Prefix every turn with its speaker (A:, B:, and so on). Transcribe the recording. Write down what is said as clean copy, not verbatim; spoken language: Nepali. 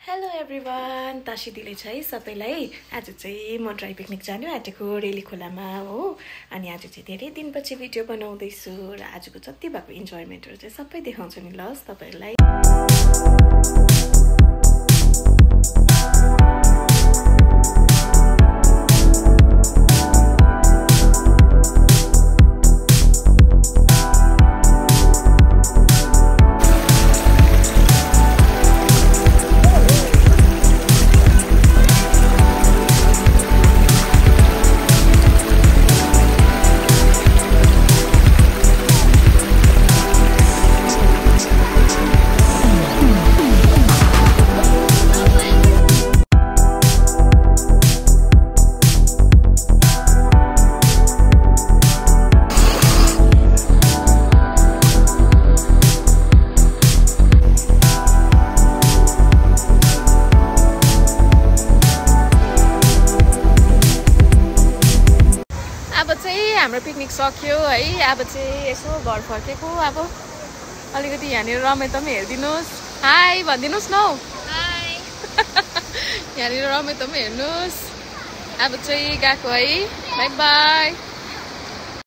A: हेलो एभ्रिवान, तासी दिले छ है सबैलाई। आज चाहिँ म ड्राई पिकनिक जानु आँटेको रेली खोलामा हो। अनि आज चाहिँ धेरै दिनपछि भिडियो बनाउँदैछु र आजको जति भएको इन्जोयमेन्टहरू चाहिँ सबै देखाउँछु नि ल तपाईहरुलाई। हाम्रो पिकनिक सक्यो है। अब चाहिँ यसो घर फर्केको। अब अलिकति यहाँनिर रमेतम हेर्दिनुस्। हाई भन्दिनुस् न। हाई यहाँनिर रमेतम हेर्नुस्। अब चाहिँ गएको है। Bye bye.